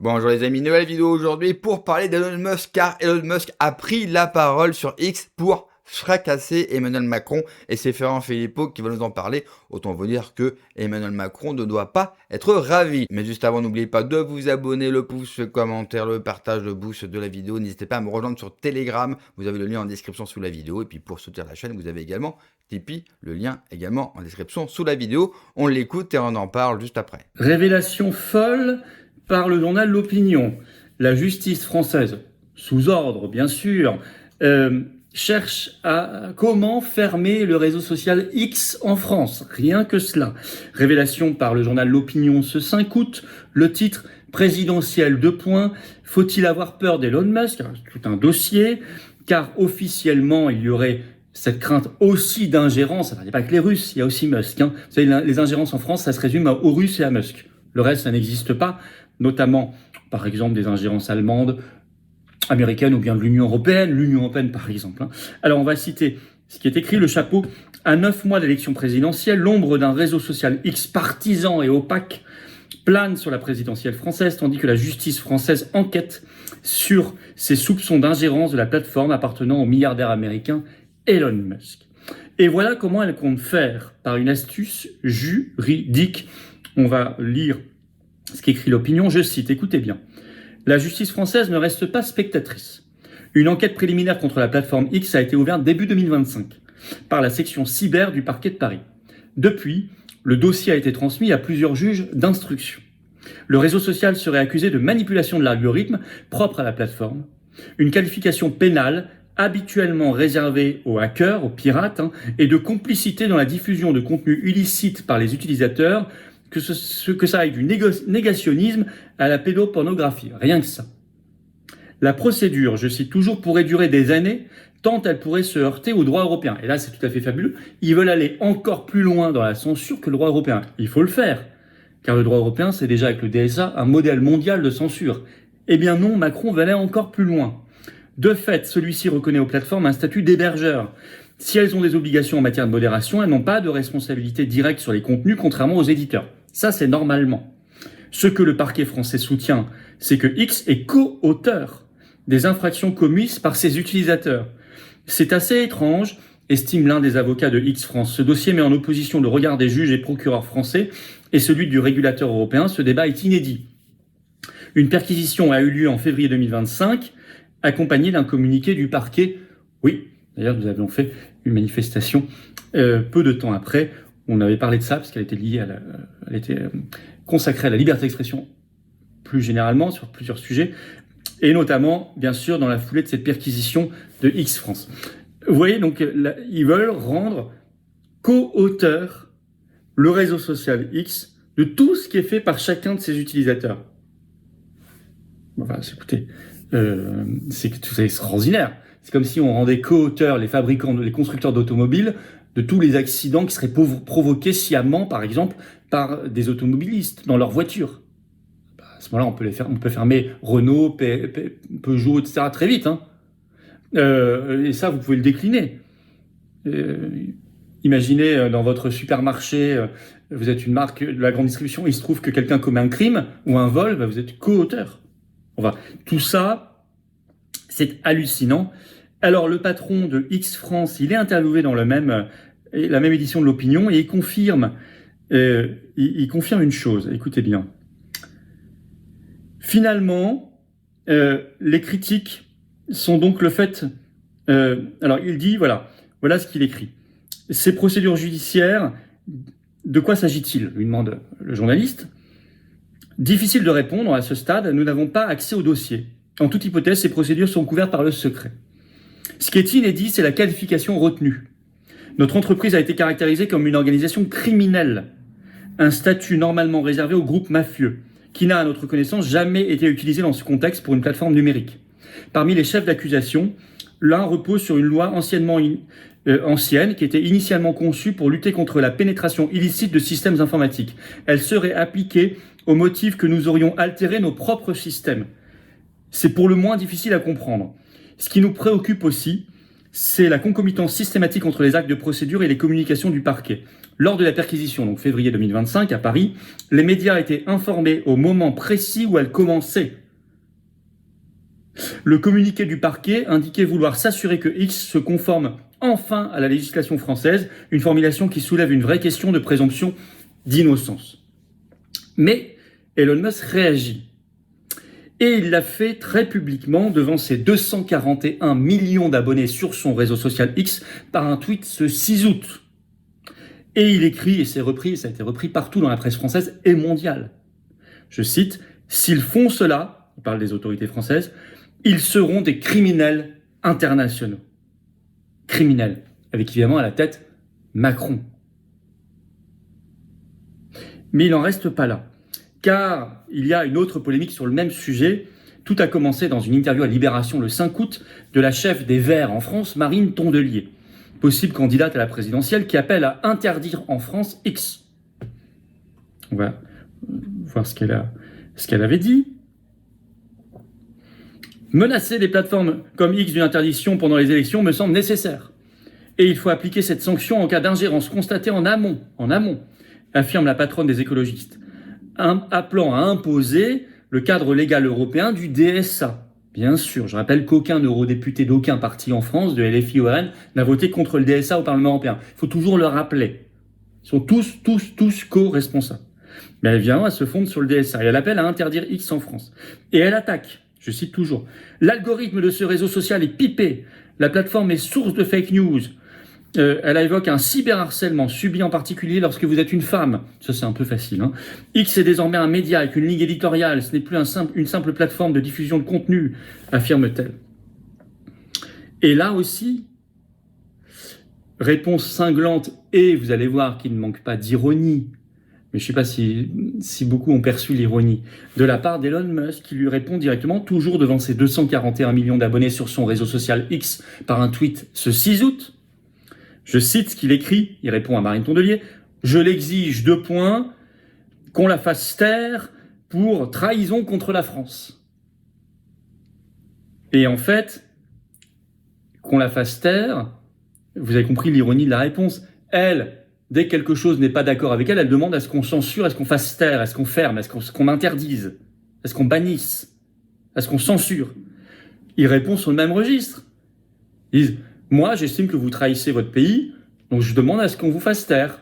Bonjour les amis, nouvelle vidéo aujourd'hui pour parler d'Elon Musk car Elon Musk a pris la parole sur X pour fracasser Emmanuel Macron et c'est Ferrand Philippot qui va nous en parler. Autant vous dire que Emmanuel Macron ne doit pas être ravi. Mais juste avant, n'oubliez pas de vous abonner, le pouce, le commentaire, le partage, le boost de la vidéo. N'hésitez pas à me rejoindre sur Telegram, vous avez le lien en description sous la vidéo. Et puis pour soutenir la chaîne, vous avez également Tipeee, le lien également en description sous la vidéo. On l'écoute et on en parle juste après. Révélation folle par le journal L'Opinion. La justice française, sous ordre bien sûr, cherche à comment fermer le réseau social X en France. Rien que cela. Révélation par le journal L'Opinion ce 5 août. Le titre présidentiel : faut-il avoir peur d'Elon Musk ? Tout un dossier, car officiellement il y aurait cette crainte aussi d'ingérence. Il n'y a pas que les Russes, il y a aussi Musk. Vous savez, les ingérences en France, ça se résume aux Russes et à Musk. Le reste, ça n'existe pas, notamment, par exemple, des ingérences allemandes, américaines ou bien de l'Union européenne, par exemple. Alors, on va citer ce qui est écrit, le chapeau. À 9 mois d'élection présidentielle, l'ombre d'un réseau social X partisan et opaque plane sur la présidentielle française, tandis que la justice française enquête sur ces soupçons d'ingérence de la plateforme appartenant au milliardaire américain Elon Musk. Et voilà comment elle compte faire par une astuce juridique. On va lire ce qu'écrit L'Opinion, je cite, écoutez bien. La justice française ne reste pas spectatrice. Une enquête préliminaire contre la plateforme X a été ouverte début 2025 par la section cyber du parquet de Paris. Depuis, le dossier a été transmis à plusieurs juges d'instruction. Le réseau social serait accusé de manipulation de l'algorithme propre à la plateforme, une qualification pénale habituellement réservée aux hackers, aux pirates, et de complicité dans la diffusion de contenus illicites par les utilisateurs, que ça aille du négationnisme à la pédopornographie, rien que ça. La procédure, je cite toujours, pourrait durer des années, tant elle pourrait se heurter au droit européen. Et là, c'est tout à fait fabuleux. Ils veulent aller encore plus loin dans la censure que le droit européen. Il faut le faire, car le droit européen, c'est déjà avec le DSA un modèle mondial de censure. Eh bien non, Macron veut aller encore plus loin. De fait, celui-ci reconnaît aux plateformes un statut d'hébergeur. Si elles ont des obligations en matière de modération, elles n'ont pas de responsabilité directe sur les contenus, contrairement aux éditeurs. Ça, c'est normalement. Ce que le parquet français soutient, c'est que X est co-auteur des infractions commises par ses utilisateurs. C'est assez étrange, estime l'un des avocats de X France. Ce dossier met en opposition le regard des juges et procureurs français et celui du régulateur européen. Ce débat est inédit. Une perquisition a eu lieu en février 2025, accompagnée d'un communiqué du parquet. Oui, d'ailleurs, nous avions fait une manifestation peu de temps après. On avait parlé de ça parce qu'elle était liée elle était consacrée à la liberté d'expression plus généralement sur plusieurs sujets, et notamment, bien sûr, dans la foulée de cette perquisition de X France. Vous voyez, donc, ils veulent rendre co-auteur le réseau social X de tout ce qui est fait par chacun de ses utilisateurs. Enfin, écoutez, c'est tout ça extraordinaire. C'est comme si on rendait co-auteurs les fabricants, les constructeurs d'automobiles de tous les accidents qui seraient provoqués sciemment, par exemple, par des automobilistes dans leur voiture. À ce moment-là, on peut fermer Renault, Peugeot, etc. très vite. Et ça, vous pouvez le décliner. Imaginez dans votre supermarché, vous êtes une marque de la grande distribution, il se trouve que quelqu'un commet un crime ou un vol, vous êtes co-auteur. Enfin, tout ça, c'est hallucinant. Alors, le patron de X France, il est interviewé dans la même édition de L'Opinion et il confirme une chose. Écoutez bien. Finalement, les critiques sont donc le fait... alors, il dit, voilà ce qu'il écrit. Ces procédures judiciaires, de quoi s'agit-il ? Lui demande le journaliste. Difficile de répondre à ce stade, nous n'avons pas accès au dossier. En toute hypothèse, ces procédures sont couvertes par le secret. Ce qui est inédit, c'est la qualification retenue. Notre entreprise a été caractérisée comme une organisation criminelle, un statut normalement réservé aux groupes mafieux, qui n'a, à notre connaissance, jamais été utilisé dans ce contexte pour une plateforme numérique. Parmi les chefs d'accusation, l'un repose sur une loi ancienne qui était initialement conçue pour lutter contre la pénétration illicite de systèmes informatiques. Elle serait appliquée au motif que nous aurions altéré nos propres systèmes. C'est pour le moins difficile à comprendre. Ce qui nous préoccupe aussi, c'est la concomitance systématique entre les actes de procédure et les communications du parquet. Lors de la perquisition, donc février 2025, à Paris, les médias étaient informés au moment précis où elle commençait. Le communiqué du parquet indiquait vouloir s'assurer que X se conforme enfin à la législation française, une formulation qui soulève une vraie question de présomption d'innocence. Mais Elon Musk réagit. Et il l'a fait très publiquement devant ses 241 millions d'abonnés sur son réseau social X par un tweet ce 6 août. Et il écrit, et c'est repris, ça a été repris partout dans la presse française et mondiale. Je cite, « S'ils font cela, il parle des autorités françaises, ils seront des criminels internationaux. » Criminels, avec évidemment à la tête Macron. Mais il n'en reste pas là. Car il y a une autre polémique sur le même sujet. Tout a commencé dans une interview à Libération le 5 août de la chef des Verts en France, Marine Tondelier, possible candidate à la présidentielle, qui appelle à interdire en France X. On va voir ce qu'elle avait dit. Menacer les plateformes comme X d'une interdiction pendant les élections me semble nécessaire. Et il faut appliquer cette sanction en cas d'ingérence constatée en amont, affirme la patronne des écologistes, appelant à imposer le cadre légal européen du DSA. Bien sûr, je rappelle qu'aucun eurodéputé d'aucun parti en France, de LFI ou RN, n'a voté contre le DSA au Parlement européen. Il faut toujours le rappeler. Ils sont tous co-responsables. Mais elle se fonde sur le DSA et elle appelle à interdire X en France. Et elle attaque, je cite toujours, « L'algorithme de ce réseau social est pipé. La plateforme est source de fake news. » Elle évoque un cyberharcèlement subi en particulier lorsque vous êtes une femme. Ça, c'est un peu facile. X est désormais un média avec une ligne éditoriale. Ce n'est plus une simple plateforme de diffusion de contenu, affirme-t-elle. Et là aussi, réponse cinglante, et vous allez voir qu'il ne manque pas d'ironie, mais je ne sais pas si beaucoup ont perçu l'ironie, de la part d'Elon Musk, qui lui répond directement, toujours devant ses 241 millions d'abonnés sur son réseau social X, par un tweet ce 6 août. Je cite ce qu'il écrit, il répond à Marine Tondelier, « Je l'exige, qu'on la fasse taire pour trahison contre la France. » Et en fait, qu'on la fasse taire, vous avez compris l'ironie de la réponse, elle, dès que quelque chose n'est pas d'accord avec elle, elle demande à ce qu'on censure, à ce qu'on fasse taire, à ce qu'on ferme, à ce qu'on interdise, à ce qu'on bannisse, à ce qu'on censure. Il répond sur le même registre. Ils disent, moi, j'estime que vous trahissez votre pays, donc je demande à ce qu'on vous fasse taire.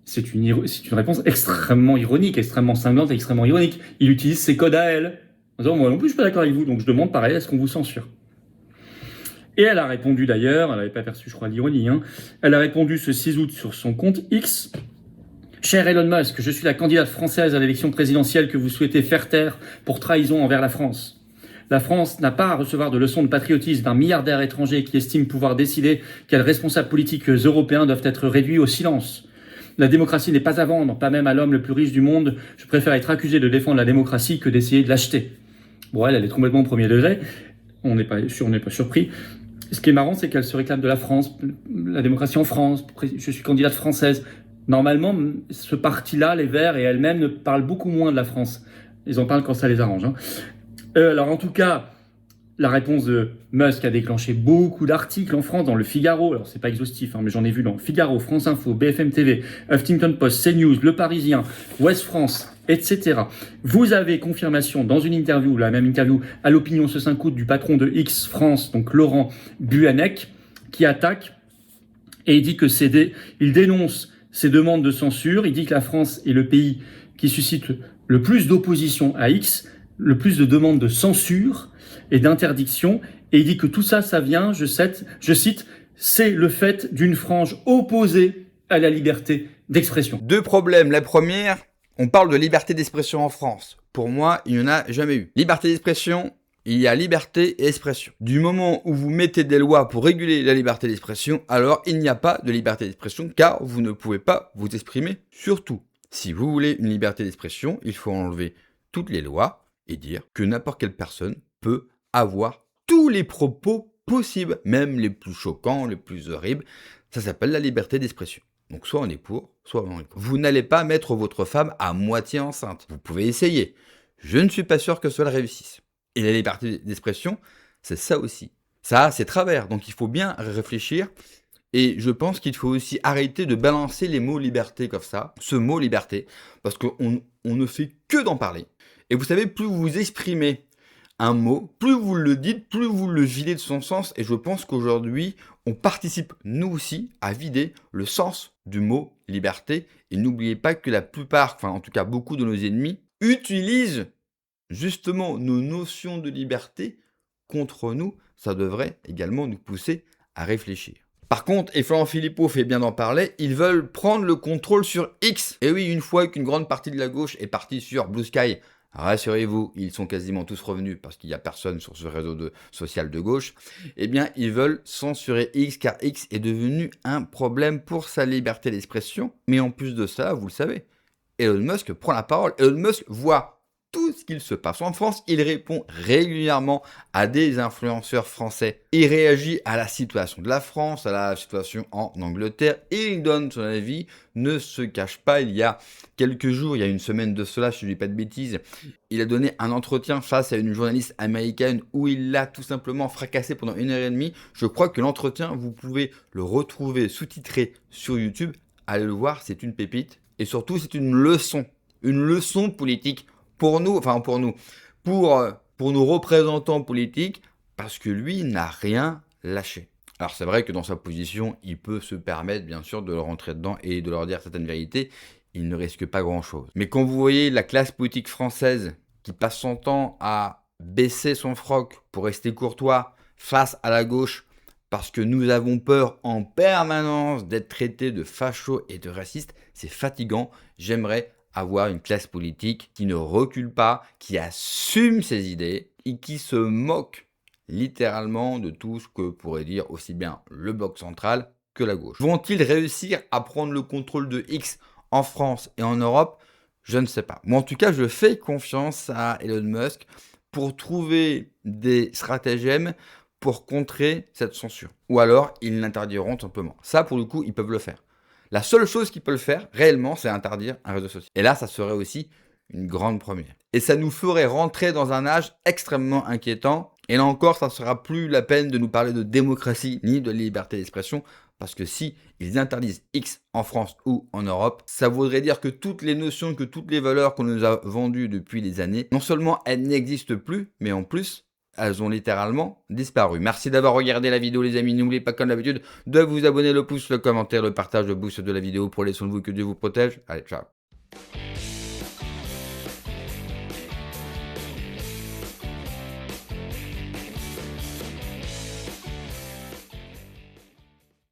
C'est une réponse extrêmement ironique, extrêmement cinglante, extrêmement ironique. Il utilise ses codes à elle. En disant, moi non plus, je suis pas d'accord avec vous, donc je demande pareil à ce qu'on vous censure. Et elle a répondu d'ailleurs, elle n'avait pas perçu, je crois, l'ironie, elle a répondu ce 6 août sur son compte X. « Cher Elon Musk, je suis la candidate française à l'élection présidentielle que vous souhaitez faire taire pour trahison envers la France. La France n'a pas à recevoir de leçons de patriotisme d'un milliardaire étranger qui estime pouvoir décider quels responsables politiques européens doivent être réduits au silence. La démocratie n'est pas à vendre, pas même à l'homme le plus riche du monde. Je préfère être accusé de défendre la démocratie que d'essayer de l'acheter. » Bon, elle est complètement au premier degré. On n'est pas surpris. Ce qui est marrant, c'est qu'elle se réclame de la France, la démocratie en France. Je suis candidate française. Normalement, ce parti-là, les Verts et elle-même, ne parlent beaucoup moins de la France. Ils en parlent quand ça les arrange. Alors en tout cas, la réponse de Musk a déclenché beaucoup d'articles en France, dans le Figaro. Alors c'est pas exhaustif, mais j'en ai vu dans le Figaro, France Info, BFM TV, Huffington Post, CNews, Le Parisien, Ouest France, etc. Vous avez confirmation dans une interview, la même interview à l'Opinion ce 5 août du patron de X France, donc Laurent Buanec, qui attaque et il dit que il dénonce ces demandes de censure. Il dit que la France est le pays qui suscite le plus d'opposition à X, le plus de demandes de censure et d'interdiction. Et il dit que tout ça, ça vient, je cite, c'est le fait d'une frange opposée à la liberté d'expression. Deux problèmes. La première, on parle de liberté d'expression en France. Pour moi, il n'y en a jamais eu. Liberté d'expression, il y a liberté et expression. Du moment où vous mettez des lois pour réguler la liberté d'expression, alors il n'y a pas de liberté d'expression car vous ne pouvez pas vous exprimer sur tout. Si vous voulez une liberté d'expression, il faut enlever toutes les lois et dire que n'importe quelle personne peut avoir tous les propos possibles, même les plus choquants, les plus horribles. Ça s'appelle la liberté d'expression. Donc soit on est pour, soit on est contre. Vous n'allez pas mettre votre femme à moitié enceinte. Vous pouvez essayer. Je ne suis pas sûr que cela réussisse. Et la liberté d'expression, c'est ça aussi. Ça a ses travers, donc il faut bien réfléchir. Et je pense qu'il faut aussi arrêter de balancer les mots liberté comme ça, ce mot liberté, parce qu'on ne fait que d'en parler. Et vous savez, plus vous exprimez un mot, plus vous le dites, plus vous le videz de son sens. Et je pense qu'aujourd'hui, on participe, nous aussi, à vider le sens du mot liberté. Et n'oubliez pas que la plupart, enfin en tout cas beaucoup de nos ennemis, utilisent justement nos notions de liberté contre nous. Ça devrait également nous pousser à réfléchir. Par contre, et Florent Philippot fait bien d'en parler, ils veulent prendre le contrôle sur X. Et oui, une fois qu'une grande partie de la gauche est partie sur Blue Sky, rassurez-vous, ils sont quasiment tous revenus parce qu'il n'y a personne sur ce réseau social de gauche, eh bien, ils veulent censurer X car X est devenu un problème pour sa liberté d'expression. Mais en plus de ça, vous le savez, Elon Musk prend la parole. Elon Musk voit tout ce qu'il se passe en France. Il répond régulièrement à des influenceurs français. Il réagit à la situation de la France, à la situation en Angleterre et il donne son avis, ne se cache pas. Il y a quelques jours, il y a une semaine de cela, si je ne dis pas de bêtises, il a donné un entretien face à une journaliste américaine où il l'a tout simplement fracassé pendant 1h30. Je crois que l'entretien, vous pouvez le retrouver sous-titré sur YouTube. Allez le voir, c'est une pépite. Et surtout, c'est une leçon politique pour nous, pour nos représentants politiques, parce que lui n'a rien lâché. Alors c'est vrai que dans sa position, il peut se permettre bien sûr de leur rentrer dedans et de leur dire certaines vérités, il ne risque pas grand-chose. Mais quand vous voyez la classe politique française qui passe son temps à baisser son froc pour rester courtois face à la gauche, parce que nous avons peur en permanence d'être traités de fachos et de racistes, c'est fatigant. J'aimerais avoir une classe politique qui ne recule pas, qui assume ses idées et qui se moque littéralement de tout ce que pourrait dire aussi bien le bloc central que la gauche. Vont-ils réussir à prendre le contrôle de X en France et en Europe? Je ne sais pas. Moi, en tout cas, je fais confiance à Elon Musk pour trouver des stratagèmes pour contrer cette censure. Ou alors, ils l'interdiront tout simplement. Ça, pour le coup, ils peuvent le faire. La seule chose qu'ils peuvent faire, réellement, c'est interdire un réseau social. Et là, ça serait aussi une grande première. Et ça nous ferait rentrer dans un âge extrêmement inquiétant. Et là encore, ça ne sera plus la peine de nous parler de démocratie ni de liberté d'expression. Parce que si ils interdisent X en France ou en Europe, ça voudrait dire que toutes les notions, que toutes les valeurs qu'on nous a vendues depuis des années, non seulement elles n'existent plus, mais en plus, elles ont littéralement disparu. Merci d'avoir regardé la vidéo les amis. N'oubliez pas comme d'habitude de vous abonner, le pouce, le commentaire, le partage, le boost de la vidéo. Prenez soin de vous, que Dieu vous protège. Allez, ciao.